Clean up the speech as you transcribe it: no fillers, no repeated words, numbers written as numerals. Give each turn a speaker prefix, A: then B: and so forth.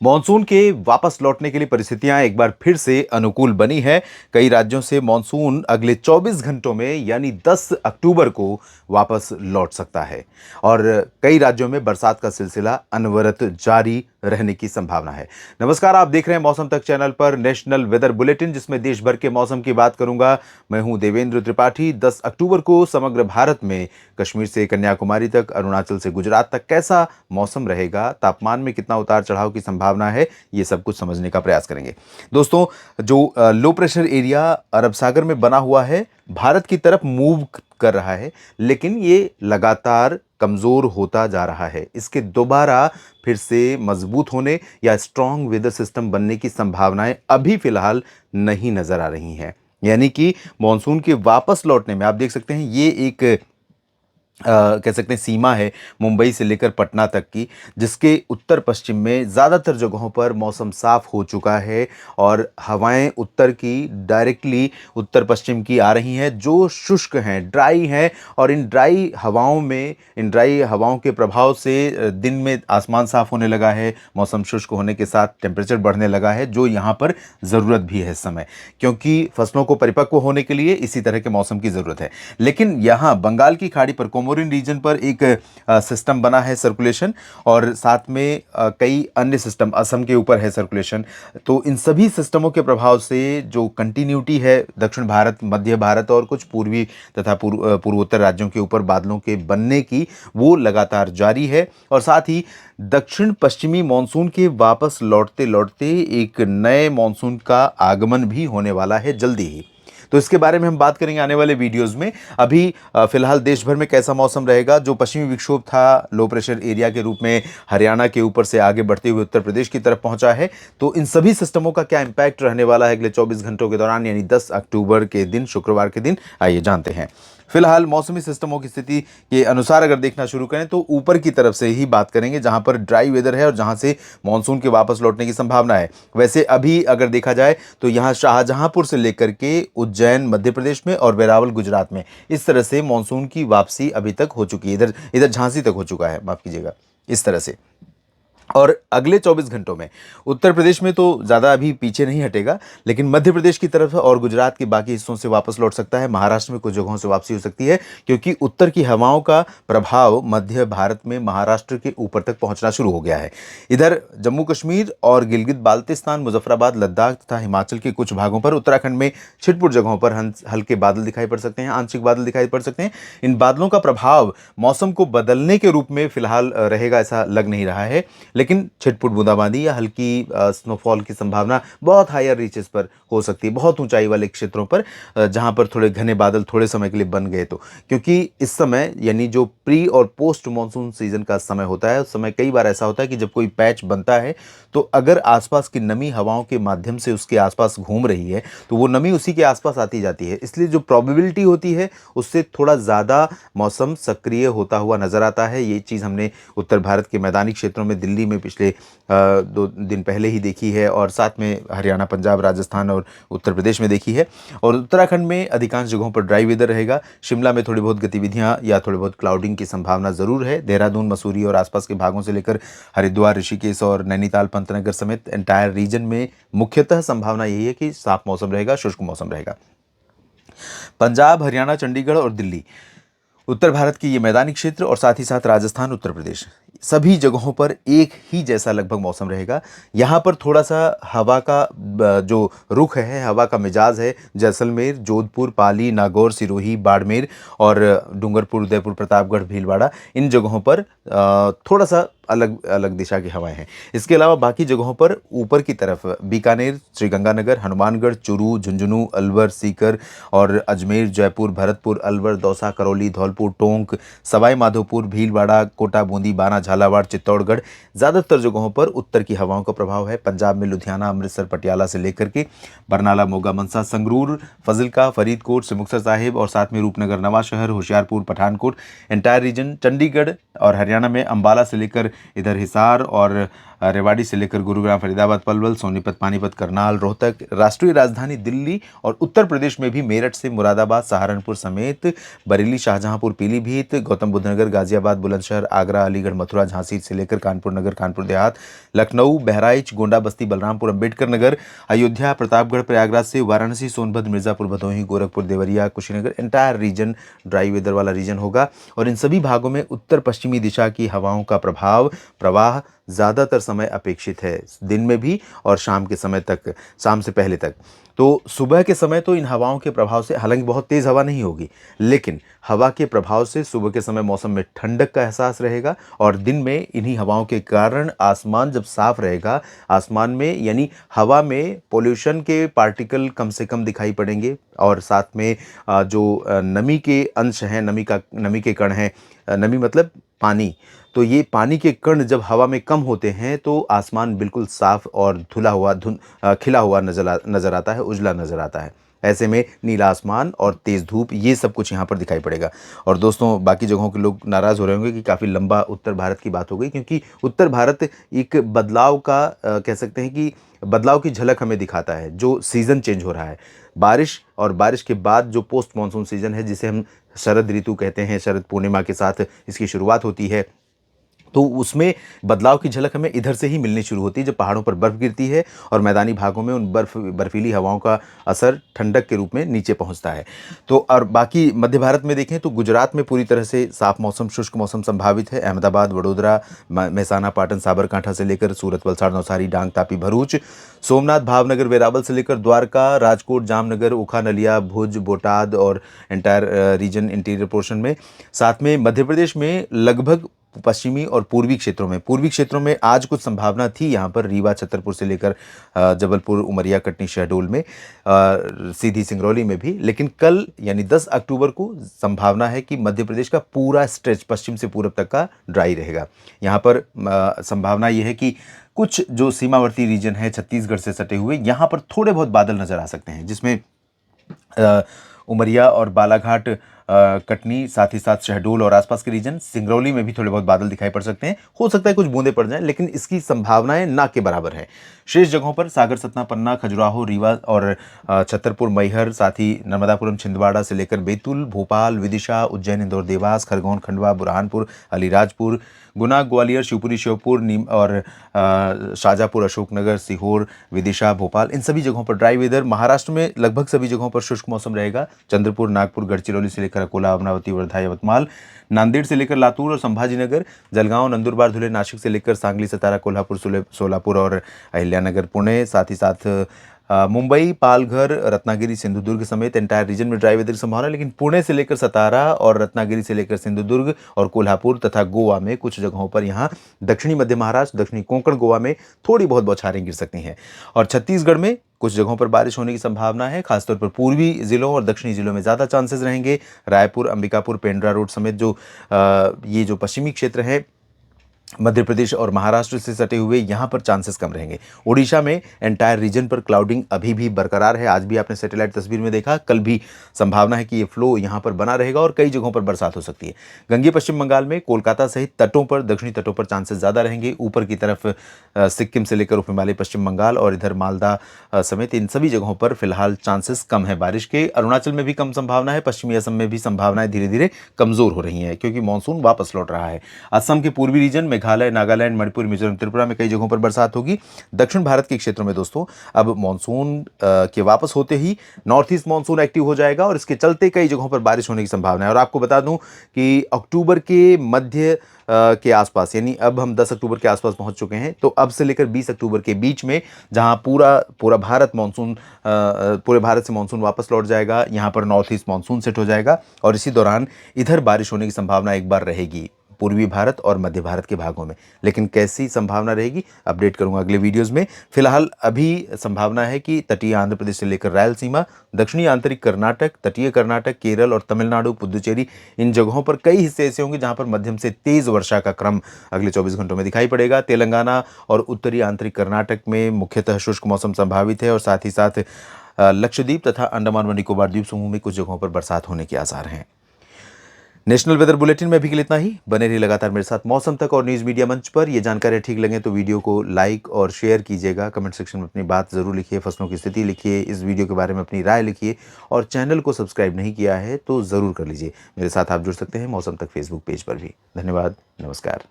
A: Monsoon के वापस लौटने के लिए परिस्थितियां एक बार फिर से अनुकूल बनी है। कई राज्यों से मॉनसून अगले 24 घंटों में यानी 10 अक्टूबर को वापस लौट सकता है और कई राज्यों में बरसात का सिलसिला अनवरत जारी रहने की संभावना है। नमस्कार, आप देख रहे हैं मौसम तक चैनल पर नेशनल वेदर बुलेटिन, जिसमें देश भर के मौसम की बात करूंगा। मैं हूं देवेंद्र त्रिपाठी। 10 अक्टूबर को समग्र भारत में कश्मीर से कन्याकुमारी तक, अरुणाचल से गुजरात तक कैसा मौसम रहेगा, तापमान में कितना उतार चढ़ाव की संभावना है, ये सब कुछ समझने का प्रयास करेंगे। दोस्तों, जो लो प्रेशर एरिया अरब सागर में बना हुआ है, भारत की तरफ मूव कर रहा है, लेकिन ये लगातार कमजोर होता जा रहा है। इसके दोबारा फिर से मजबूत होने या स्ट्रॉन्ग वेदर सिस्टम बनने की संभावनाएं अभी फिलहाल नहीं नजर आ रही हैं। यानी कि मॉनसून के वापस लौटने में आप देख सकते हैं, ये एक कह सकते हैं सीमा है मुंबई से लेकर पटना तक की, जिसके उत्तर पश्चिम में ज़्यादातर जगहों पर मौसम साफ हो चुका है और हवाएं उत्तर की डायरेक्टली उत्तर पश्चिम की आ रही हैं, जो शुष्क हैं, ड्राई हैं। और इन ड्राई हवाओं के प्रभाव से दिन में आसमान साफ होने लगा है, मौसम शुष्क होने के साथ टेम्परेचर बढ़ने लगा है, जो यहाँ पर ज़रूरत भी है इस समय, क्योंकि फसलों को परिपक्व होने के लिए इसी तरह के मौसम की ज़रूरत है। लेकिन यहाँ बंगाल की खाड़ी पर कोमोरिन रीजन पर एक सिस्टम बना है सर्कुलेशन, और साथ में कई अन्य सिस्टम, असम के ऊपर है सर्कुलेशन। तो इन सभी सिस्टमों के प्रभाव से जो कंटिन्यूटी है दक्षिण भारत, मध्य भारत और कुछ पूर्वी तथा पूर्वोत्तर राज्यों के ऊपर बादलों के बनने की, वो लगातार जारी है। और साथ ही दक्षिण पश्चिमी मॉनसून के वापस लौटते लौटते एक नए मॉनसून का आगमन भी होने वाला है जल्दी ही। तो इसके बारे में हम बात करेंगे आने वाले वीडियोस में। अभी फिलहाल देश भर में कैसा मौसम रहेगा। जो पश्चिमी विक्षोभ था लो प्रेशर एरिया के रूप में हरियाणा के ऊपर से आगे बढ़ते हुए उत्तर प्रदेश की तरफ पहुंचा है, तो इन सभी सिस्टमों का क्या इंपैक्ट रहने वाला है अगले 24 घंटों के दौरान, यानी 10 अक्टूबर के दिन, शुक्रवार के दिन, आइए जानते हैं। फिलहाल मौसमी सिस्टमों की स्थिति के अनुसार अगर देखना शुरू करें तो ऊपर की तरफ से ही बात करेंगे, जहां पर ड्राई वेदर है और जहां से मॉनसून के वापस लौटने की संभावना है। वैसे अभी अगर देखा जाए तो यहां शाहजहांपुर से लेकर के उज्जैन मध्य प्रदेश में और वेरावल गुजरात में इस तरह से मॉनसून की वापसी अभी तक हो चुकी है। इधर इधर झांसी तक हो चुका है, माफ कीजिएगा, इस तरह से। और अगले 24 घंटों में उत्तर प्रदेश में तो ज़्यादा अभी पीछे नहीं हटेगा, लेकिन मध्य प्रदेश की तरफ और गुजरात के बाकी हिस्सों से वापस लौट सकता है। महाराष्ट्र में कुछ जगहों से वापसी हो सकती है, क्योंकि उत्तर की हवाओं का प्रभाव मध्य भारत में महाराष्ट्र के ऊपर तक पहुंचना शुरू हो गया है। इधर जम्मू कश्मीर और गिलगित बाल्टिस्तान, मुजफ्फराबाद, लद्दाख तथा हिमाचल के कुछ भागों पर, उत्तराखंड में छिटपुट जगहों पर हल्के बादल दिखाई पड़ सकते हैं, आंशिक बादल दिखाई पड़ सकते हैं। इन बादलों का प्रभाव मौसम को बदलने के रूप में फिलहाल रहेगा ऐसा लग नहीं रहा है, लेकिन छिटपुट बूंदाबांदी या हल्की स्नोफॉल की संभावना बहुत हायर रीचेस पर हो सकती है, बहुत ऊंचाई वाले क्षेत्रों पर, जहां पर थोड़े घने बादल थोड़े समय के लिए बन गए। तो क्योंकि इस समय यानी जो प्री और पोस्ट मानसून सीजन का समय होता है, उस समय कई बार ऐसा होता है कि जब कोई पैच बनता है तो अगर आसपास की नमी हवाओं के माध्यम से उसके आसपास घूम रही है तो वो नमी उसी के आसपास आती जाती है, इसलिए जो प्रोबेबिलिटी होती है उससे थोड़ा ज़्यादा मौसम सक्रिय होता हुआ नजर आता है। ये चीज़ हमने उत्तर भारत के मैदानी क्षेत्रों में दिल्ली में पिछले 2 दिन पहले ही देखी है, और साथ में हरियाणा, पंजाब, राजस्थान और उत्तर प्रदेश में देखी है। और उत्तराखंड में अधिकांश जगहों पर ड्राई वेदर रहेगा। शिमला में थोड़ी बहुत गतिविधियां या थोड़ी बहुत क्लाउडिंग की संभावना ज़रूर है। देहरादून, मसूरी और आसपास के भागों से लेकर हरिद्वार, ऋषिकेश और नैनीताल, पंतनगर समेत एंटायर रीजन में मुख्यतः संभावना यही है कि साफ मौसम रहेगा, शुष्क मौसम रहेगा। पंजाब, हरियाणा, चंडीगढ़ और दिल्ली, उत्तर भारत के ये मैदानी क्षेत्र और साथ ही साथ राजस्थान, उत्तर प्रदेश, सभी जगहों पर एक ही जैसा लगभग मौसम रहेगा। यहाँ पर थोड़ा सा हवा का जो रुख है, हवा का मिजाज है, जैसलमेर, जोधपुर, पाली, नागौर, सिरोही, बाड़मेर और डूंगरपुर, उदयपुर, प्रतापगढ़, भीलवाड़ा, इन जगहों पर थोड़ा सा अलग अलग दिशा की हवाएं हैं। इसके अलावा बाकी जगहों पर ऊपर की तरफ बीकानेर, श्रीगंगानगर, हनुमानगढ़, चूरू, झुंझुनू, अलवर, सीकर और अजमेर, जयपुर, भरतपुर, अलवर, दौसा, करौली, धौलपुर, टोंक, सवाई माधोपुर, भीलवाड़ा, कोटा, बूंदी, बाना, झालावाड़, चित्तौड़गढ़, ज़्यादातर जगहों पर उत्तर की हवाओं का प्रभाव है। पंजाब में लुधियाना, अमृतसर, पटियाला से लेकर के बरनाला, मोगा, मनसा, संगरूर, फजिल्का, फरीदकोट, सिमुक्सर साहिब और साथ में रूपनगर, नवांशहर, होशियारपुर, पठानकोट, एंटायर रीजन, चंडीगढ़ और हरियाणा में अम्बाला से लेकर इधर हिसार और रेवाड़ी से लेकर गुरुग्राम, फरीदाबाद, पलवल, सोनीपत, पानीपत, करनाल, रोहतक, राष्ट्रीय राजधानी दिल्ली और उत्तर प्रदेश में भी मेरठ से मुरादाबाद, सहारनपुर समेत बरेली, शाहजहांपुर, पीलीभीत, गौतम बुद्ध नगर, गाजियाबाद, बुलंदशहर, आगरा, अलीगढ़, मथुरा, झांसी से लेकर कानपुर नगर, कानपुर देहात, लखनऊ, बहराइच, गोंडा, बस्ती, बलरामपुर, अंबेडकर नगर, अयोध्या, प्रतापगढ़, प्रयागराज से Varanasi, Sonbhadra, Mirzapur, Bhadohi, Gorakhpur, Deoria, Kushinagar, entire region dry weather वाला रीजन होगा। और इन सभी भागों में उत्तर पश्चिमी दिशा की हवाओं का प्रवाह ज़्यादातर समय अपेक्षित है, दिन में भी और शाम के समय तक, शाम से पहले तक। तो सुबह के समय तो इन हवाओं के प्रभाव से, हालांकि बहुत तेज़ हवा नहीं होगी, लेकिन हवा के प्रभाव से सुबह के समय मौसम में ठंडक का एहसास रहेगा और दिन में इन्हीं हवाओं के कारण आसमान जब साफ रहेगा, आसमान में यानी हवा में पोल्यूशन के पार्टिकल कम से कम दिखाई पड़ेंगे और साथ में जो नमी के अंश हैं, नमी के कण हैं, नमी मतलब पानी, तो ये पानी के कण जब हवा में कम होते हैं तो आसमान बिल्कुल साफ और खिला हुआ नज़र आता है, उजला नज़र आता है। ऐसे में नीला आसमान और तेज़ धूप, ये सब कुछ यहाँ पर दिखाई पड़ेगा। और दोस्तों, बाकी जगहों के लोग नाराज़ हो रहे होंगे कि काफ़ी लंबा उत्तर भारत की बात हो गई, क्योंकि उत्तर भारत एक बदलाव का कह सकते हैं कि बदलाव की झलक हमें दिखाता है। जो सीज़न चेंज हो रहा है, बारिश और बारिश के बाद जो पोस्ट मानसून सीज़न है, जिसे हम शरद ऋतु कहते हैं, शरद पूर्णिमा के साथ इसकी शुरुआत होती है, तो उसमें बदलाव की झलक हमें इधर से ही मिलनी शुरू होती है जब पहाड़ों पर बर्फ़ गिरती है और मैदानी भागों में उन बर्फीली हवाओं का असर ठंडक के रूप में नीचे पहुंचता है। तो और बाकी मध्य भारत में देखें तो गुजरात में पूरी तरह से साफ मौसम, शुष्क मौसम संभावित है। अहमदाबाद, वडोदरा, महसाना, पाटन, साबरकांठा से लेकर सूरत, वलसाड़, नवसारी, डांग, तापी, भरूच, सोमनाथ, भावनगर, वेरावल से लेकर द्वारका, राजकोट, जामनगर, ओखा, नलिया, भुज, बोटाद और एंटायर रीजन इंटीरियर पोर्शन में, साथ में मध्य प्रदेश में लगभग पश्चिमी और पूर्वी क्षेत्रों में आज कुछ संभावना थी यहाँ पर, रीवा, छतरपुर से लेकर जबलपुर, उमरिया, कटनी, शहडोल में, सीधी, सिंगरौली में भी। लेकिन कल यानी 10 अक्टूबर को संभावना है कि मध्य प्रदेश का पूरा स्ट्रेच पश्चिम से पूरब तक का ड्राई रहेगा। यहाँ पर संभावना ये है कि कुछ जो सीमावर्ती रीजन है छत्तीसगढ़ से सटे हुए, यहाँ पर थोड़े बहुत बादल नज़र आ सकते हैं, जिसमें उमरिया और बालाघाट, कटनी, साथ ही साथ शहडोल और आसपास के रीजन, सिंगरौली में भी थोड़े बहुत बादल दिखाई पड़ सकते हैं। हो सकता है कुछ बूंदे पड़ जाएं, लेकिन इसकी संभावनाएं ना के बराबर है। शेष जगहों पर सागर, सतना, पन्ना, खजुराहो, रीवा और छतरपुर, मैहर, साथ ही नर्मदापुरम, छिंदवाड़ा से लेकर बैतूल, भोपाल, विदिशा, उज्जैन, इंदौर, देवास, खरगोन, खंडवा, बुरहानपुर, अलीराजपुर, गुना, ग्वालियर, शिवपुरी, श्योपुर, नीम और शाजापुर, अशोकनगर, सीहोर, विदिशा, भोपाल, इन सभी जगहों पर ड्राई वेदर। महाराष्ट्र में लगभग सभी जगहों पर शुष्क मौसम रहेगा। चंद्रपुर, नागपुर, गढ़चिरौली से लेकर अकोला, अमरावती, वर्धा, यवतमाल, नांदेड़ से लेकर लातूर और संभाजीनगर, जलगांव, नंदुरबार, धुले, नासिक से लेकर सांगली, सतारा, कोल्हापुर, सोलापुर और अहिल्यानगर, पुणे, साथ ही साथ मुंबई, पालघर, रत्नागिरी, सिंधुदुर्ग समेत एंटायर रीजन में ड्राई वेदर की संभावना। लेकिन पुणे से लेकर सतारा और रत्नागिरी से लेकर सिंधुदुर्ग और कोल्हापुर तथा गोवा में कुछ जगहों पर, यहाँ दक्षिणी मध्य महाराष्ट्र, दक्षिणी कोंकण गोवा में थोड़ी बहुत बौछारें गिर सकती हैं। और छत्तीसगढ़ में कुछ जगहों पर बारिश होने की संभावना है, खासतौर पर पूर्वी जिलों और दक्षिणी जिलों में ज़्यादा चांसेस रहेंगे। रायपुर, अंबिकापुर, पेंड्रा रोड समेत जो ये जो पश्चिमी क्षेत्र है मध्य प्रदेश और महाराष्ट्र से सटे हुए, यहाँ पर चांसेस कम रहेंगे। उड़ीसा में एंटायर रीजन पर क्लाउडिंग अभी भी बरकरार है। आज भी आपने सैटेलाइट तस्वीर में देखा, कल भी संभावना है कि ये फ्लो यहाँ पर बना रहेगा और कई जगहों पर बरसात हो सकती है। गंगे पश्चिम बंगाल में कोलकाता सहित तटों पर, दक्षिणी तटों पर चांसेस ज़्यादा रहेंगे। ऊपर की तरफ सिक्किम से लेकर उप हिमालय, पश्चिम बंगाल और इधर मालदा समेत इन सभी जगहों पर फिलहाल चांसेस कम है बारिश के। अरुणाचल में भी कम संभावना है। पश्चिमी असम में भी संभावनाएं धीरे धीरे कमज़ोर हो रही हैं, क्योंकि मानसून वापस लौट रहा है। असम के पूर्वी रीजन, मेघालय, नागालैंड, मणिपुर, मिजोरम, त्रिपुरा में कई जगहों पर बरसात होगी। दक्षिण भारत के क्षेत्रों में दोस्तों अब मानसून के वापस होते ही नॉर्थ ईस्ट मानसून एक्टिव हो जाएगा और इसके चलते कई जगहों पर बारिश होने की संभावना है। और आपको बता दूं कि अक्टूबर के मध्य के आसपास, यानी अब हम 10 अक्टूबर के आसपास पहुंच चुके हैं, तो अब से लेकर 20 अक्टूबर के बीच में जहां पूरे भारत से मानसून वापस लौट जाएगा, यहां पर नॉर्थ ईस्ट मानसून सेट हो जाएगा और इसी दौरान इधर बारिश होने की संभावना एक बार रहेगी पूर्वी भारत और मध्य भारत के भागों में। लेकिन कैसी संभावना रहेगी अपडेट करूंगा अगले वीडियोस में। फिलहाल अभी संभावना है कि तटीय आंध्र प्रदेश से लेकर रायलसीमा, दक्षिणी आंतरिक कर्नाटक, तटीय कर्नाटक, केरल और तमिलनाडु, पुदुचेरी, इन जगहों पर कई हिस्से ऐसे होंगे जहां पर मध्यम से तेज वर्षा का क्रम अगले 24 घंटों में दिखाई पड़ेगा। तेलंगाना और उत्तरी आंतरिक कर्नाटक में मुख्यतः शुष्क मौसम संभावित है और साथ ही साथ लक्षद्वीप तथा अंडमान व निकोबार द्वीप समूह में कुछ जगहों पर बरसात होने के आसार हैं। नेशनल वेदर बुलेटिन में अभी के लिए इतना ही। बने रहिए लगातार मेरे साथ मौसम तक और न्यूज़ मीडिया मंच पर। ये जानकारियाँ ठीक लगे तो वीडियो को लाइक और शेयर कीजिएगा। कमेंट सेक्शन में अपनी बात ज़रूर लिखिए, फसलों की स्थिति लिखिए, इस वीडियो के बारे में अपनी राय लिखिए और चैनल को सब्सक्राइब नहीं किया है तो ज़रूर कर लीजिए। मेरे साथ आप जुड़ सकते हैं मौसम तक फेसबुक पेज पर भी। धन्यवाद, नमस्कार।